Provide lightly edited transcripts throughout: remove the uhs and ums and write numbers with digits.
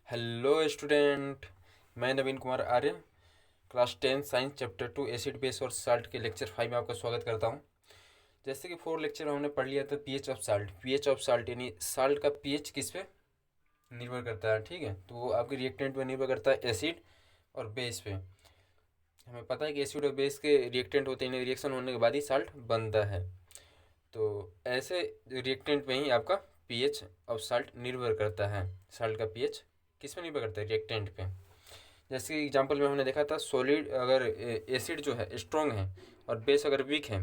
Hello student. मैं Naveen Kumar Arya class 10 science chapter 2 acid base और salt के लेक्चर 5 में आपका स्वागत करता हूं। जैसे कि 4 लेक्चर में हमने पढ़ लिया था pH of salt. PH of salt यानी साल्ट का पीएच किस पे निर्भर करता है, ठीक है। तो वो आपके रिएक्टेंट पे निर्भर करता है, एसिड और बेस पे। हमें पता है कि एसिड और बेस के रिएक्टेंट होते हैं, रिएक्शन होने के बाद ही साल्ट बनता है। तो ऐसे रिएक्टेंट में ही आपका पीएच ऑफ साल्ट निर्भर करता है। साल्ट का पीएच किस पे निर्भर करता है? रिएक्टेंट पे। जैसे कि एग्जांपल में हमने देखा था, सॉलिड अगर एसिड जो है स्ट्रॉन्ग है और बेस अगर वीक है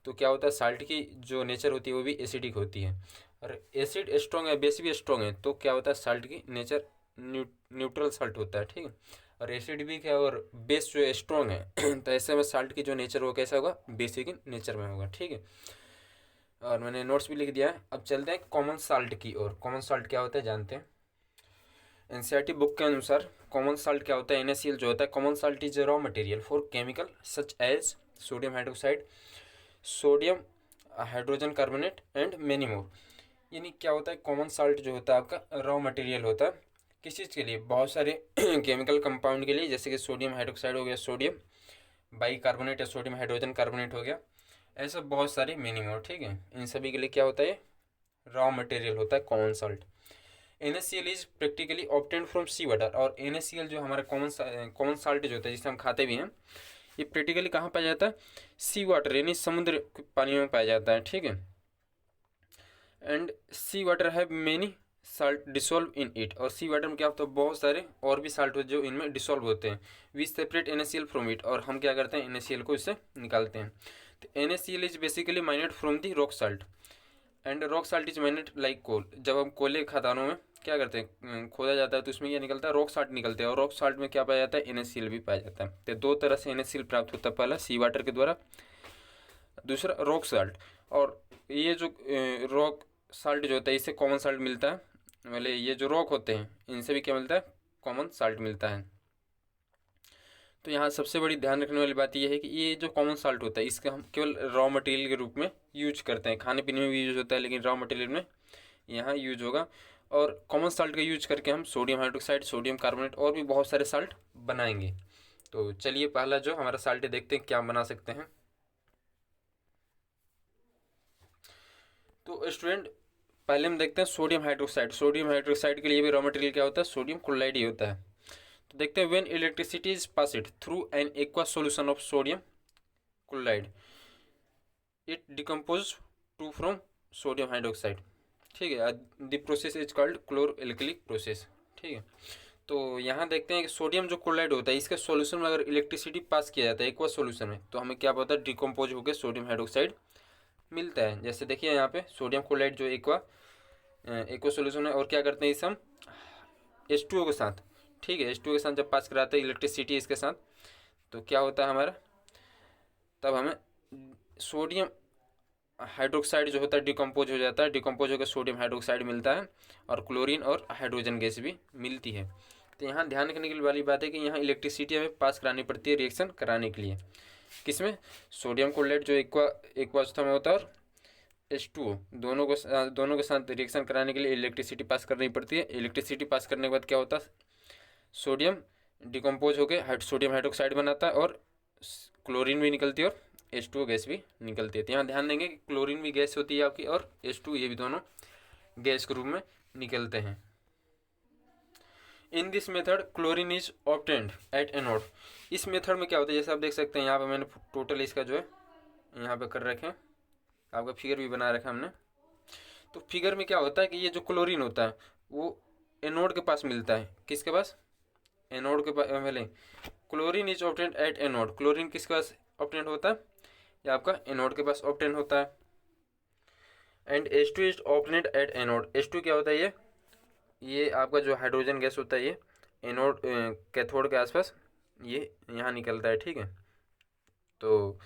तो क्या होता है, साल्ट की जो नेचर होती है वो भी एसिडिक होती है। और एसिड स्ट्रॉन्ग है, बेस भी स्ट्रॉन्ग है, तो क्या होता है, साल्ट की नेचर न्यूट्रल साल्ट होता है, ठीक है। और एसिड वीक है और बेस जो है स्ट्रॉन्ग है तो ऐसे में साल्ट की जो नेचर वो कैसा होगा, बेसिक नेचर में होगा, ठीक है। और मैंने नोट्स भी लिख दिया है। अब चलते हैं कॉमन साल्ट की ओर। कॉमन साल्ट क्या होता है जानते हैं। एनसीईआरटी बुक के अनुसार कॉमन साल्ट क्या होता है, NaCl जो होता है, common salt is raw material for chemical such as sodium hydroxide, sodium hydrogen carbonate and many more. यानी क्या होता है, कॉमन साल्ट जो होता है आपका रॉ मटेरियल होता है किस चीज़ के लिए, बहुत सारे केमिकल कंपाउंड के लिए, जैसे कि सोडियम हाइड्रोक्साइड हो गया, सोडियम बाई कार्बोनेट या सोडियम हाइड्रोजन कार्बोनेट हो गया, ऐसे बहुत सारे मेनी मोर, ठीक है। इन सभी के लिए क्या होता है, रॉ मटेरियल होता है common salt. NaCl is practically obtained from sea water. और NaCl जो हमारा कॉमन साल्ट जो होता है जिसे हम खाते भी हैं, ये प्रैक्टिकली कहाँ पाया जाता है, सी वाटर यानी समुद्र के पानी में पाया जाता है, ठीक है। And sea water have many salt dissolve in it. और सी वाटर में क्या होता है, बहुत सारे और भी साल्ट होते हैं जो इनमें डिसॉल्व होते हैं। We separate NaCl from it. और हम क्या करते हैं, NaCl को इससे निकालते हैं। तो NaCl is basically mined from the rock salt and rock salt is mined like coal. जब हम कोयले खदानों में क्या करते हैं, खोदा जाता है तो उसमें क्या निकलता है, रॉक साल्ट निकलते हैं। और रॉक साल्ट में क्या पाया जाता है, NaCl भी पाया जाता है। तो दो तरह से NaCl प्राप्त होता है, पहला सी वाटर के द्वारा, दूसरा रॉक साल्ट। और ये जो रॉक साल्ट जो होता है इससे कॉमन साल्ट मिलता है, मतलब ये जो रॉक होते हैं इनसे भी क्या मिलता है, कॉमन साल्ट मिलता है। तो यहाँ सबसे बड़ी ध्यान रखने वाली बात यह है कि ये जो कॉमन साल्ट होता है इसका हम केवल रॉ मटेरियल के रूप में यूज करते हैं। खाने पीने में भी यूज होता है, लेकिन रॉ मटेरियल में यहाँ यूज होगा। और कॉमन साल्ट का यूज करके हम सोडियम हाइड्रोक्साइड, सोडियम कार्बोनेट और भी बहुत सारे साल्ट बनाएंगे। तो चलिए पहला जो हमारा साल्ट है देखते हैं क्या बना सकते हैं। तो स्टूडेंट पहले हम देखते हैं सोडियम हाइड्रोक्साइड। सोडियम हाइड्रोक्साइड के लिए भी रॉ मटेरियल क्या होता है, सोडियम क्लोराइड ही होता है। तो देखते हैं, when electricity is passed through an aqua solution of sodium chloride it decompose to from sodium hydroxide, ठीक है। The process is called chlor alkali process, ठीक है। तो यहाँ देखते हैं कि सोडियम जो क्लोराइड होता है इसके सॉल्यूशन में अगर इलेक्ट्रिसिटी पास किया जाता है एक्वा सॉल्यूशन में, तो हमें क्या पता है, डिकम्पोज होकर सोडियम हाइड्रोक्साइड मिलता है। जैसे देखिए यहाँ पे सोडियम क्लोराइड जो एक्वा सॉल्यूशन है, और क्या करते हैं इस हम H2O के साथ, ठीक है, H2O के साथ जब पास कराते हैं इलेक्ट्रिसिटी इसके साथ, तो क्या होता है हमारा, तब हमें सोडियम हाइड्रोक्साइड जो होता है डिकम्पोज हो जाता है। डिकम्पोज होकर सोडियम हाइड्रोक्साइड मिलता है और क्लोरीन और हाइड्रोजन गैस भी मिलती है। तो यहाँ ध्यान रखने की वाली बात है कि यहाँ इलेक्ट्रिसिटी हमें पास करानी पड़ती है रिएक्शन कराने के लिए। किसमें, सोडियम क्लोराइड जो एक्वा अवस्था में होता है और H2O दोनों के साथ रिएक्शन कराने के लिए इलेक्ट्रिसिटी पास करनी पड़ती है। इलेक्ट्रिसिटी पास करने के बाद क्या होता है, सोडियम डिकम्पोज होकर सोडियम हाइड्रोक्साइड बनाता है और क्लोरीन भी निकलती है और H2O गैस भी निकलती है। तो यहाँ ध्यान देंगे कि क्लोरीन भी गैस होती है आपकी और H2O ये भी दोनों गैस के रूप में निकलते हैं। In this method chlorine is obtained at anode. इस मेथड में क्या होता है, जैसे आप देख सकते हैं यहाँ पे मैंने टोटल इसका जो है यहाँ पे कर रखे हैं, आपका फिगर भी बना रखा है हमने। तो फिगर में क्या होता है कि ये जो क्लोरीन होता है वो एनोड के पास मिलता है। किसके पास, एनोड के पास। पहले chlorine is obtained at anode. Chlorine किसके पास ऑब्टेन्ड होता है, ये आपका एनोड के पास ऑब्टेन होता है। And H2 is obtained at anode. H2 क्या होता है, ये आपका जो हाइड्रोजन गैस होता है ये एनोड कैथोड के आसपास ये यहाँ निकलता है, ठीक है। तो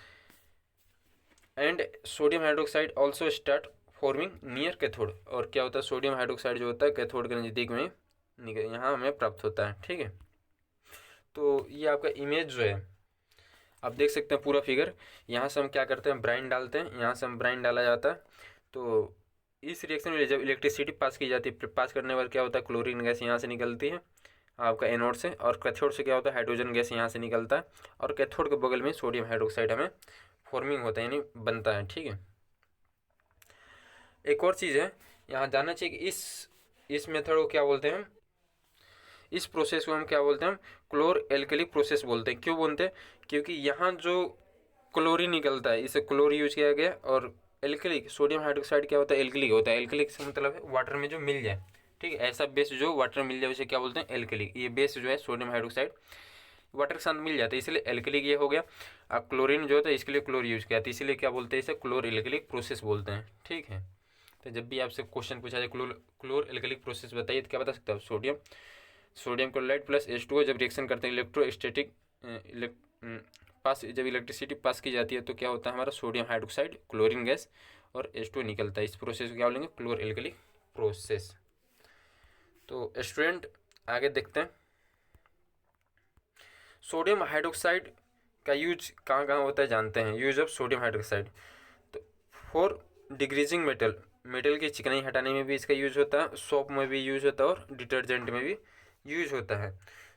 and sodium hydroxide also start forming near cathode. और क्या होता है, सोडियम हाइड्रोक्साइड जो होता है कैथोड के नज़दीक में यहाँ हमें प्राप्त होता है, ठीक है। तो ये आपका इमेज जो है आप देख सकते हैं पूरा फिगर। यहाँ से हम क्या करते हैं, ब्राइन डालते हैं, यहाँ से हम ब्राइन डाला जाता है। तो इस रिएक्शन में जब इलेक्ट्रिसिटी पास की जाती है, पास करने पर क्या होता है, क्लोरीन गैस यहाँ से निकलती है आपका एनोड से, और कैथोड से क्या होता है, हाइड्रोजन गैस यहाँ से निकलता है, और कैथोड के बगल में सोडियम हाइड्रोक्साइड हमें फॉर्मिंग होता है, यानी बनता है। ठीक है, एक और चीज़ है यहाँ जानना चाहिए कि इस मेथड को क्या बोलते हैं हम, इस प्रोसेस को हम क्या बोलते हैं, हम क्लोर एल्केलिक प्रोसेस बोलते हैं। क्यों बोलते हैं, क्योंकि यहाँ जो क्लोरीन निकलता है इसे क्लोर यूज किया गया, और एल्केलिक सोडियम हाइड्रोक्साइड क्या होता है, एल्केलिक होता है। एल्केलिक से मतलब है वाटर में जो मिल जाए, ठीक है, ऐसा बेस जो वाटर में मिल जाए उसे क्या बोलते हैं, एल्केलिक। ये बेस जो है सोडियम हाइड्रोक्साइड वाटर के साथ मिल जाता है, इसलिए एल्केलिक ये हो गया। अब क्लोरीन जो होता है इसके लिए क्लोर यूज किया था, इसीलिए क्या बोलते हैं, इसे क्लोर एल्केलिक प्रोसेस बोलते हैं। ठीक है, तो जब भी आपसे क्वेश्चन पूछा जाए क्लोर एल्केलिक प्रोसेस बताइए, तो क्या बता सकते हो, सोडियम क्लोराइड प्लस H2O जब रिएक्शन करते हैं इलेक्ट्रोस्टैटिक पास, जब इलेक्ट्रिसिटी पास की जाती है तो क्या होता है, हमारा सोडियम हाइड्रोक्साइड, क्लोरीन गैस और H2O निकलता है। इस प्रोसेस को क्या बोलेंगे, क्लोर एल्केलिक प्रोसेस। तो स्टूडेंट आगे देखते हैं, सोडियम हाइड्रोक्साइड का यूज कहाँ कहाँ होता है जानते हैं। यूज ऑफ सोडियम हाइड्रोक्साइड, तो फॉर डिग्रीजिंग मेटल की चिकनाई हटाने में भी इसका यूज होता है, सोप में भी यूज होता है और डिटर्जेंट में भी यूज होता है।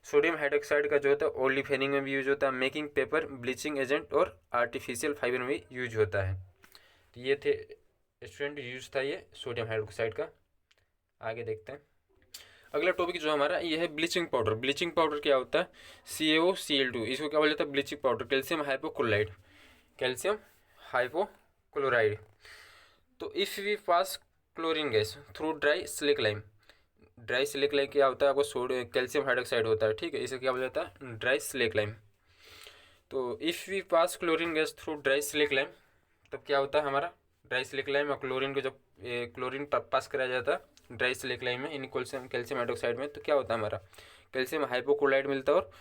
सोडियम हाइड्रोक्साइड का जो होता है ओलिफेनिंग में भी यूज होता है, मेकिंग पेपर, ब्लीचिंग एजेंट और आर्टिफिशियल फाइबर में भी यूज होता है। तो ये थे स्टूडेंट यूज था ये सोडियम हाइड्रोक्साइड का। आगे देखते हैं, अगला टॉपिक जो हमारा ये है ब्लीचिंग पाउडर। ब्लीचिंग पाउडर क्या होता है, CaOCl2, इसको क्या बोला जाता है, bleaching powder, calcium hypochlorite, calcium hypochlorite. तो if we pass chlorine gas through dry slaked lime, dry slaked lime क्या होता है, आपको कैल्शियम हाइड्रोक्साइड होता है, ठीक है, इसे क्या बोला जाता है, ड्राई स्लिक लाइम। तो if we pass chlorine gas through dry slaked lime, तब क्या होता है हमारा, ड्राई स्लिक लाइम और क्लोरीन को जब क्लोरीन पास कराया जाता है ड्राई स्लिक लाइम में, इन कैल्शियम हाइड्रोक्साइड में, तो क्या होता है हमारा, कैल्शियम हाइपोक्लोराइड मिलता है और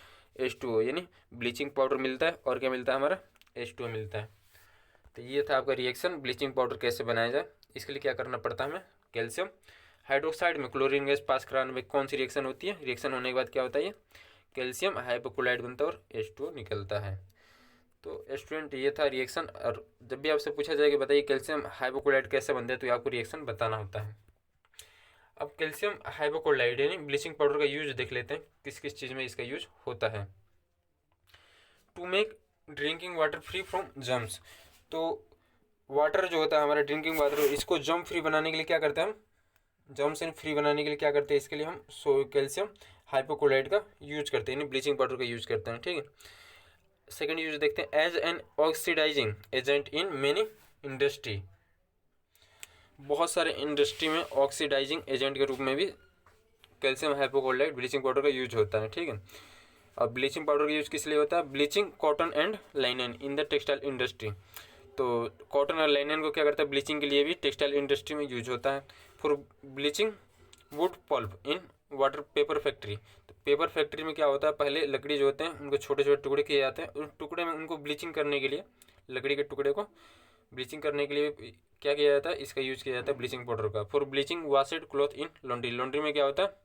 H2O यानी ब्लीचिंग पाउडर मिलता है, और क्या मिलता है हमारा, H2O मिलता है। तो ये था आपका रिएक्शन, ब्लीचिंग पाउडर कैसे बनाया जाए। इसके लिए क्या करना पड़ता है हमें, कैल्शियम हाइड्रोक्साइड में क्लोरीन गैस पास कराने में कौन सी रिएक्शन होती है, रिएक्शन होने के बाद क्या होता है, ये कैल्शियम हाइपोक्लोराइड बनता है और H2O निकलता है। तो स्टूडेंट ये था रिएक्शन, और जब भी आपसे पूछा जाए कि बताइए कैल्शियम हाइपोक्लोराइड कैसे बनता है, तो आपको रिएक्शन बताना होता है। अब कैल्शियम हाइपोक्लोराइड यानी ब्लीचिंग पाउडर का यूज देख लेते हैं, किस किस चीज़ में इसका यूज होता है। To make drinking water free from germs, तो वाटर जो होता है हमारा ड्रिंकिंग वाटर, इसको जर्म फ्री बनाने के लिए क्या करते हैं हम, जर्म से फ्री बनाने के लिए क्या करते हैं, इसके लिए हम कैल्शियम हाइपोक्लोराइड का यूज करते हैं, यानी ब्लीचिंग पाउडर का यूज करते हैं। ठीक है, सेकेंड यूज देखते हैं, as an oxidising agent in many industry, बहुत सारे इंडस्ट्री में ऑक्सीडाइजिंग एजेंट के रूप में भी कैल्शियम हाइपोक्लोराइड ब्लीचिंग पाउडर का यूज होता है। ठीक है, अब ब्लीचिंग पाउडर का यूज किस लिए होता है, bleaching cotton and लाइनन in the textile industry, तो कॉटन और लाइनन को क्या करता है, ब्लीचिंग के लिए भी टेक्सटाइल इंडस्ट्री में यूज होता है। For bleaching wood pulp in water vapour factory, तो पेपर फैक्ट्री में क्या होता है, पहले लकड़ी जो होते हैं उनको छोटे छोटे टुकड़े किए जाते हैं, उन टुकड़े में उनको ब्लीचिंग करने के लिए, लकड़ी के टुकड़े को ब्लीचिंग करने के लिए क्या किया जाता है, इसका यूज किया जाता है ब्लीचिंग पाउडर का। For bleaching washed cloth in laundry, laundry में क्या होता है,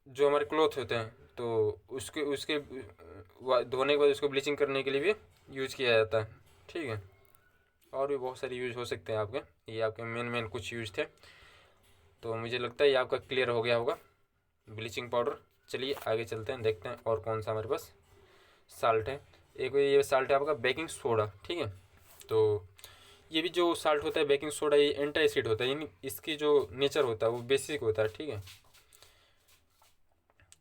जो हमारे क्लॉथ होते हैं तो उसके उसके धोने के बाद उसको ब्लीचिंग करने के लिए भी यूज किया जाता है। ठीक है, और भी बहुत सारे यूज हो सकते हैं आपके, ये आपके मेन कुछ यूज थे। तो मुझे लगता है ये आपका क्लियर हो गया होगा ब्लीचिंग पाउडर। चलिए आगे चलते हैं, देखते हैं और कौन सा हमारे पास साल्ट है। एक ये साल्ट है आपका बेकिंग सोडा। ठीक है, तो ये भी जो साल्ट होता है बेकिंग सोडा, ये एंटी एसिड होता है, यानी इसकी जो नेचर होता है वो बेसिक होता है। ठीक है,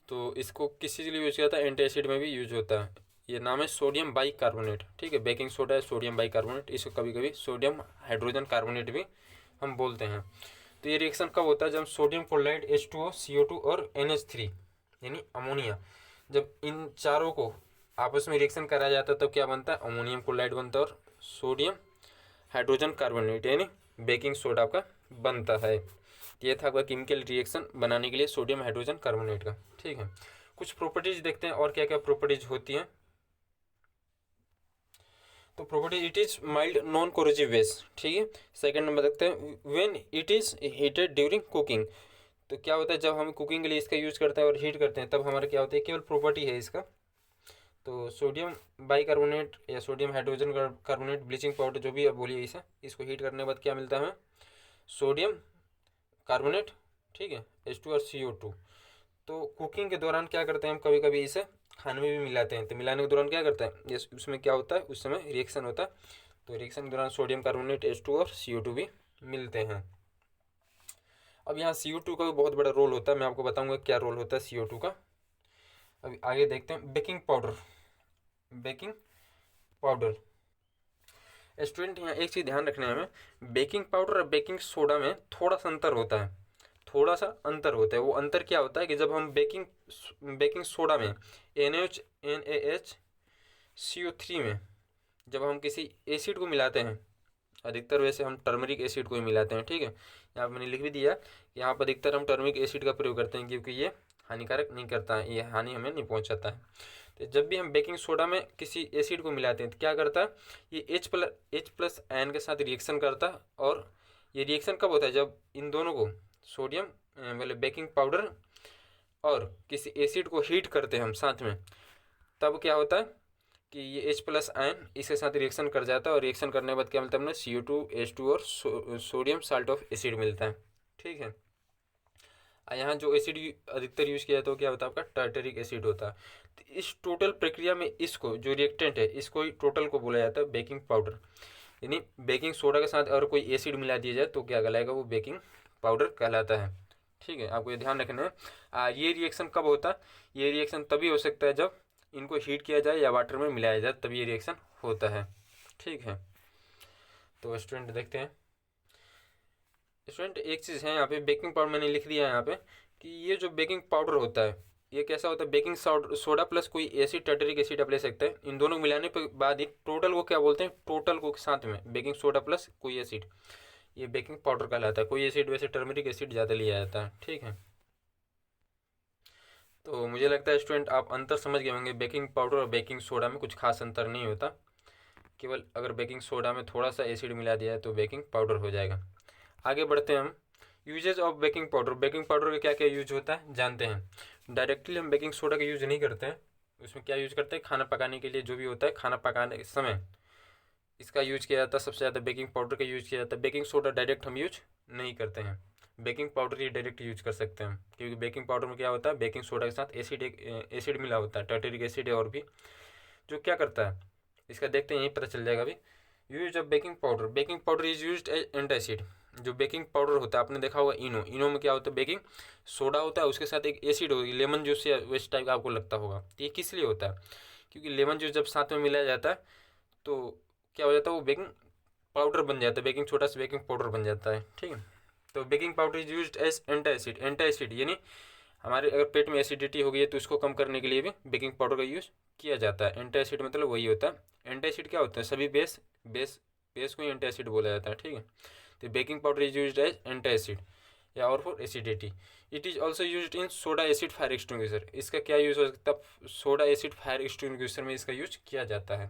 तो इसको किस चीज़ के लिए यूज किया जाता है, एंटी एसिड में भी यूज होता है। ये नाम है सोडियम बाइकार्बोनेट। ठीक है, बेकिंग सोडा है सोडियम बाइकार्बोनेट, इसको कभी कभी सोडियम हाइड्रोजन कार्बोनेट भी हम बोलते हैं। तो ये रिएक्शन कब होता है, जब सोडियम क्लोराइड H2O CO2 और NH3 यानी अमोनिया, जब इन चारों को आपस में रिएक्शन कराया जाता है तब क्या बनता है, अमोनियम क्लोराइड बनता है और सोडियम हाइड्रोजन कार्बोनेट यानी बेकिंग सोडा का बनता है। ये था आपका केमिकल रिएक्शन बनाने के लिए सोडियम हाइड्रोजन कार्बोनेट का। ठीक है, कुछ प्रॉपर्टीज देखते हैं और क्या क्या प्रॉपर्टीज होती हैं। तो property, it is mild non corrosive base. ठीक है, सेकंड नंबर देखते हैं, when it is heated during cooking, तो क्या होता है जब हम कुकिंग के लिए इसका यूज करते हैं और हीट करते हैं तब हमारा क्या होता है, केवल प्रॉपर्टी है इसका, तो सोडियम बाइकार्बोनेट या sodium hydrogen carbonate bleaching powder जो भी आप बोलिए इसे, इसको हीट करने के बाद क्या मिलता है हमें? सोडियम कार्बोनेट, ठीक है, H2 और CO2। तो कुकिंग के दौरान क्या करते हैं हम, कभी कभी इसे खाने में भी मिलाते हैं। तो मिलाने के दौरान क्या करते हैं, ये उसमें क्या होता है, उस समय रिएक्शन होता है। तो रिएक्शन के दौरान सोडियम कार्बोनेट H2 और CO2 भी मिलते हैं। अब यहाँ CO2 का भी बहुत बड़ा रोल होता है, मैं आपको बताऊंगा क्या रोल होता है CO2 का। अभी आगे देखते हैं baking powder. Baking powder student, यहाँ एक चीज़ ध्यान रखना है हमें, बेकिंग पाउडर और बेकिंग सोडा में थोड़ा सा अंतर होता है। थोड़ा सा अंतर होता है। वो अंतर क्या होता है कि जब हम बेकिंग बेकिंग सोडा में NaOH में जब हम किसी एसिड को मिलाते हैं, अधिकतर वैसे हम टर्मरिक एसिड को ही मिलाते हैं, ठीक है, यहाँ पर मैंने लिख भी दिया, यहाँ पर अधिकतर हम टर्मरिक एसिड का प्रयोग करते हैं क्योंकि ये हानिकारक नहीं करता है, ये हानि हमें नहीं पहुँचाता है। तो जब भी हम बेकिंग सोडा में किसी एसिड को मिलाते हैं तो क्या करता है, ये H+ आयन के साथ रिएक्शन करता है। और ये रिएक्शन कब होता है, जब इन दोनों को सोडियम वाले बेकिंग पाउडर और किसी एसिड को हीट करते हैं हम साथ में, तब क्या होता है कि ये H+ आयन इसके साथ रिएक्शन कर जाता है और रिएक्शन करने के बाद क्या मिलता है हमें, CO2 H2 और सोडियम साल्ट ऑफ एसिड मिलता है, ठीक है। यहाँ जो एसिड अधिकतर यूज किया जाता है क्या होता है आपका, टार्टरिक एसिड होता है। तो इस टोटल प्रक्रिया में इसको जो रिएक्टेंट है इसको ही टोटल को बोला जाता है बेकिंग पाउडर। यानी बेकिंग सोडा के साथ अगर कोई एसिड मिला दिया जाए तो क्या कहलाएगा, वो बेकिंग पाउडर कहलाता है, ठीक है। आपको ये ध्यान रखना है। ये रिएक्शन कब होता है, ये रिएक्शन तभी हो सकता है जब इनको हीट किया जाए या वाटर में मिलाया जाए, तभी ये रिएक्शन होता है, ठीक है। तो स्टूडेंट देखते हैं, स्टूडेंट एक चीज़ है यहाँ पे, बेकिंग पाउडर मैंने लिख दिया है यहाँ पे कि ये जो बेकिंग पाउडर होता है ये कैसा होता है, बेकिंग सोडा प्लस कोई एसिड, टार्टरिक एसिड आप ले सकते हैं। इन दोनों को मिलाने के बाद ही टोटल को क्या बोलते हैं, टोटल को साथ में बेकिंग सोडा प्लस कोई एसिड, ये बेकिंग पाउडर कहलाता है। कोई एसिड वैसे टर्मरिक एसिड ज़्यादा लिया जाता है, ठीक है। तो मुझे लगता है स्टूडेंट आप अंतर समझ गए होंगे, बेकिंग पाउडर और बेकिंग सोडा में कुछ खास अंतर नहीं होता, केवल अगर बेकिंग सोडा में थोड़ा सा एसिड मिला दिया है तो बेकिंग पाउडर हो जाएगा। आगे बढ़ते हैं हम, uses of baking powder. Baking powder का क्या क्या यूज होता है जानते हैं। डायरेक्टली हम बेकिंग सोडा का यूज नहीं करते हैं, उसमें क्या यूज करते हैं, खाना पकाने के लिए जो भी होता है, खाना पकाने के समय इसका यूज किया जाता है, सबसे ज़्यादा बेकिंग पाउडर का यूज किया जाता है। बेकिंग सोडा डायरेक्ट हम यूज नहीं करते हैं, बेकिंग पाउडर ही डायरेक्ट यूज कर सकते हैं, क्योंकि बेकिंग पाउडर में क्या होता है, बेकिंग सोडा के साथ एसिड मिला होता है, टार्टरिक एसिड है और भी, जो क्या करता है इसका देखते हैं, यही पता चल जाएगा अभी। Use of baking powder, baking powder is use as antacid. जो बेकिंग पाउडर होता है आपने देखा होगा इनो में क्या होता है, बेकिंग सोडा होता है, उसके साथ एक एसिड होगी, लेमन जूस या वेस्ट टाइप का आपको लगता होगा। तो ये किस लिए होता है, क्योंकि लेमन जूस जब साथ में मिलाया जाता है तो क्या हो जाता है, वो बेकिंग पाउडर बन जाता है, बेकिंग छोटा सा बेकिंग पाउडर बन जाता है, ठीक है। तो baking powder is use as antacid. Antacid यानी हमारे अगर पेट में एसिडिटी हो गई है तो उसको कम करने के लिए भी बेकिंग पाउडर का यूज़ किया जाता है। एंटासिड मतलब वही होता है। एंटासिड क्या होता है, सभी बेस बेस बेस को ही एंटासिड बोला जाता है, ठीक है। तो baking powder is use as antacid या और for acidity. It is also use in soda acid fire extinguisher. इसका क्या यूज़ हो सकता है, सोडा एसिड फायर एक्सटिंग्विशर में इसका यूज किया जाता है।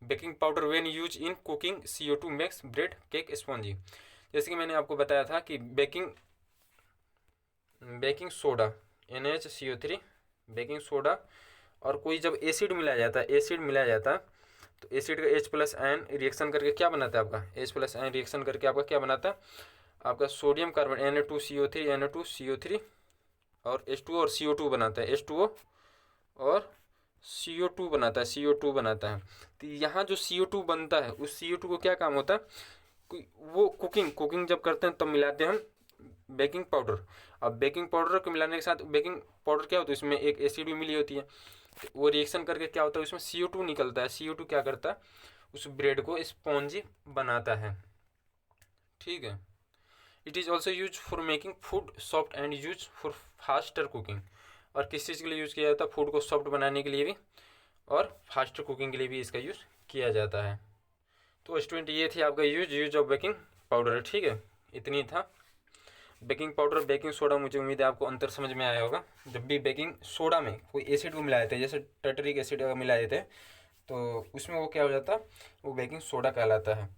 Baking powder when use in cooking CO2 makes bread cake spongy. जैसे कि मैंने आपको बताया था कि baking soda NaCO3, baking soda और कोई जब एसिड मिलाया जाता है तो एसिड का H+ आयन रिएक्शन करके क्या बनाता है आपका, H+ आयन रिएक्शन करके आपका क्या बनाता है, आपका सोडियम कार्बन Na2CO3 और H2O और CO2 बनाता है, H2O और CO2 बनाता है। तो यहाँ जो CO2 बनता है उस CO2 को क्या काम होता है, वो कुकिंग जब करते हैं तब मिलाते हैं हम बेकिंग पाउडर। अब बेकिंग पाउडर को मिलाने के साथ बेकिंग पाउडर क्या होता है, उसमें एक एसिड भी मिली होती है, तो वो रिएक्शन करके क्या होता है, उसमें CO2 निकलता है। CO2 क्या करता है, उस ब्रेड को स्पॉन्जी बनाता है, ठीक है। It is also use for making food soft and use for faster cooking. और किस चीज़ के लिए यूज़ किया जाता है, फूड को सॉफ्ट बनाने के लिए भी और फास्टर कुकिंग के लिए भी इसका यूज़ किया जाता है। तो स्टूडेंट ये थी आपका यूज ऑफ बेकिंग पाउडर, ठीक है, इतनी था। बेकिंग पाउडर बेकिंग सोडा, मुझे उम्मीद है आपको अंतर समझ में आया होगा। जब भी बेकिंग सोडा में कोई एसिड को मिलाए थे, जैसे टर्टरिक एसिड मिलाए थे, तो उसमें वो क्या हो जाता है, वो बेकिंग सोडा कहलाता है।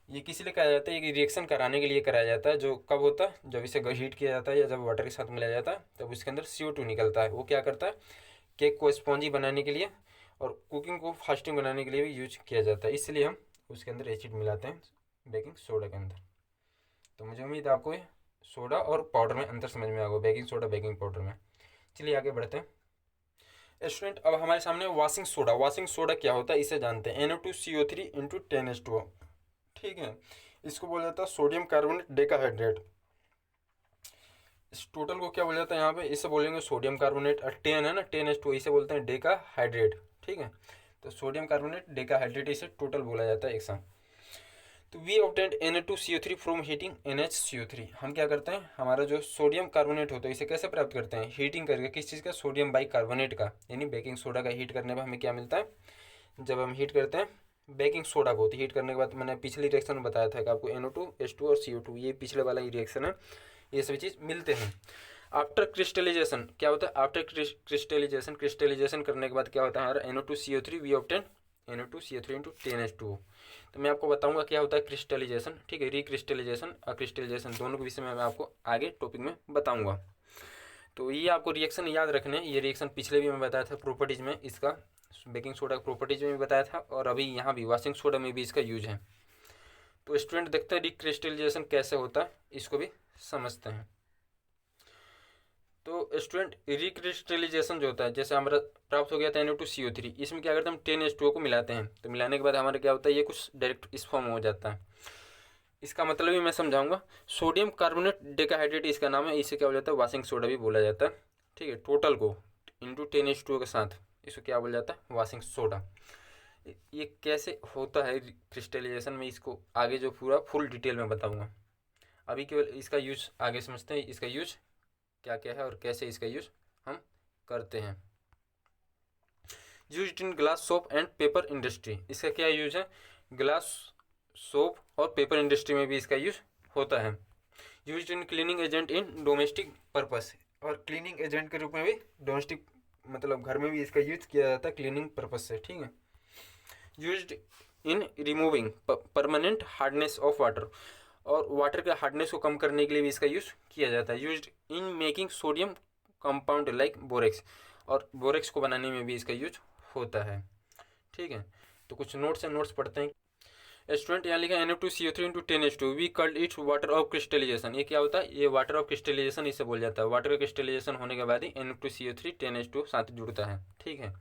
ये किस लिए कहा जाता है, ये रिएक्शन कराने के लिए कराया जाता है, जो कब होता है, जब इसे हीट किया जाता है या जब वाटर के साथ मिलाया जाता है तब उसके अंदर CO2 निकलता है। वो क्या करता है, केक को स्पॉन्जी बनाने के लिए और कुकिंग को फास्टिंग बनाने के लिए भी यूज किया जाता है, इसलिए हम उसके अंदर एसिड मिलाते हैं बेकिंग सोडा के अंदर। तो मुझे उम्मीद है आपको ये सोडा और पाउडर में अंतर समझ में आ गया, बेकिंग सोडा बेकिंग पाउडर में। चलिए आगे बढ़ते हैं स्टूडेंट। अब हमारे सामने वॉशिंग सोडा। वॉशिंग सोडा क्या होता है इसे जानते हैं। NO2CO3 इंटू 10H2O, ठीक है। इसको बोला जाता है सोडियम कार्बोनेट डेकाहाइड्रेट। इस टोटल को क्या बोला जाता है यहाँ पे, इसे बोलेंगे सोडियम कार्बोनेट। 10 है ना, 10H2O, इसे बोलते हैं डेकाहाइड्रेट, ठीक है। तो सोडियम कार्बोनेट डेकाहाइड्रेट इसे टोटल बोला जाता है एक साथ। तो we obtained Na2CO3 from heating NHCO3। हम क्या करते हैं, हमारा जो सोडियम कार्बोनेट होता है इसे कैसे प्राप्त करते हैं, हीटिंग करके। किस चीज़ का, सोडियम बाइकार्बोनेट का, यानी बेकिंग सोडा का। हीट करने पर हमें क्या मिलता है, जब हम हीट करते हैं बेकिंग सोडा को, तो हीट करने के बाद मैंने पिछले रिएक्शन में बताया था कि आपको NO2H2 और CO2, ये पिछले वाला ही रिएक्शन है, ये सभी चीज़ मिलते हैं। आफ्टर क्रिस्टलाइजेशन क्या होता है, आफ्टर क्रिस्टलाइजेशन करने के बाद क्या होता है हमारा NO2CO3 we obtain NO2CO3 into 10H2O। तो मैं आपको बताऊंगा क्या होता है क्रिस्टलाइजेशन, ठीक है। रिक्रिस्टलाइजेशन और क्रिस्टलाइजेशन दोनों के विषय में मैं आपको आगे टॉपिक में बताऊंगा। तो ये आपको रिएक्शन याद रखने हैं। ये रिएक्शन पिछले भी मैं बताया था प्रॉपर्टीज में, इसका बेकिंग सोडा का प्रॉपर्टीज में भी बताया था, और अभी यहाँ भी वॉशिंग सोडा में भी इसका यूज है। तो स्टूडेंट देखते हैं रिक्रिस्टलाइजेशन कैसे होता है, इसको भी समझते हैं। तो स्टूडेंट रिक्रिस्टलाइजेशन जो होता है, जैसे हमारा प्राप्त हो गया था NO2CO3, इसमें क्या करते हैं हम 10H2O को मिलाते हैं। तो मिलाने के बाद हमारा क्या होता है, ये कुछ डायरेक्ट इस फॉर्म हो जाता है। इसका मतलब भी मैं समझाऊंगा। सोडियम कार्बोनेट डेकाहाइड्रेट इसका नाम है, इसे क्या बोला जाता है, वॉशिंग सोडा भी बोला जाता है, ठीक है। टोटल को इंटू 10H2O के साथ इसको क्या बोला जाता है, वॉशिंग सोडा। ये कैसे होता है क्रिस्टलाइजेशन में, इसको आगे जो पूरा फुल डिटेल में बताऊंगा। अभी केवल इसका यूज आगे समझते हैं, इसका यूज क्या क्या है और कैसे इसका यूज हम करते हैं। Use in glass soap and paper industry, इसका क्या यूज है, ग्लास सोप और पेपर इंडस्ट्री में भी इसका यूज होता है। Use in cleaning agent in domestic purpose, और क्लीनिंग एजेंट के रूप में भी डोमेस्टिक मतलब घर में भी इसका यूज किया जाता है क्लीनिंग पर्पस से, ठीक है। Use in removing permanent hardness of water, और वाटर के हार्डनेस को कम करने के लिए भी इसका यूज किया जाता है। Use in making sodium compound like borax, और बोरेक्स को बनाने में भी इसका यूज होता है, ठीक है। तो कुछ नोट्स हैं, नोट्स पढ़ते हैं। स्टूडेंट यहाँ लिखा NO2CO3 into 10H2 we called it water of crystallisation. ये क्या होता है, ये वाटर ऑफ क्रिस्टलाइजेशन इसे बोल जाता है। वाटर का क्रिस्टलाइजेशन होने के बाद ही NO2CO3 10H2 साथ जुड़ता है, ठीक है।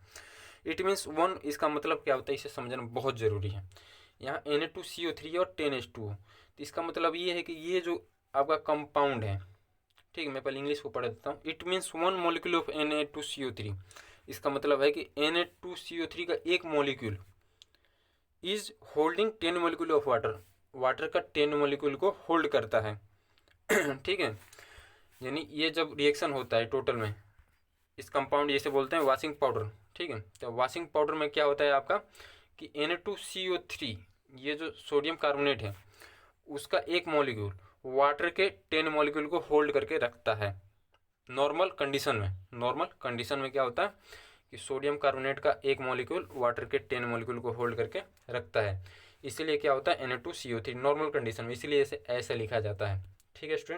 इट मीन्स वन, इसका मतलब क्या होता है इसे समझना बहुत ज़रूरी है। यहाँ Na2CO3 और 10H2, तो इसका मतलब ये है कि ये जो आपका कंपाउंड है, ठीक है। मैं पहले इंग्लिश को पढ़ देता हूँ। It means one molecule of Na2CO3, इसका मतलब है कि Na2CO3 का एक molecule is holding 10 molecule of water, water का 10 मॉलिक्यूल को होल्ड करता है, ठीक है। यानी ये जब रिएक्शन होता है टोटल में, इस कंपाउंड जैसे बोलते हैं वॉशिंग पाउडर, ठीक है। तो वॉशिंग पाउडर में क्या होता है आपका कि Na2CO3, ये जो सोडियम कार्बोनेट है, उसका एक मॉलिक्यूल वाटर के 10 मॉलिक्यूल को होल्ड करके रखता है नॉर्मल कंडीशन में। नॉर्मल कंडीशन में क्या होता है कि सोडियम कार्बोनेट का एक मॉलिक्यूल वाटर के 10 मॉलिक्यूल को होल्ड करके रखता है, इसीलिए क्या होता है Na2CO3 नॉर्मल कंडीशन में, इसीलिए इसे ऐसे लिखा जाता है, ठीक है स्टूडेंट।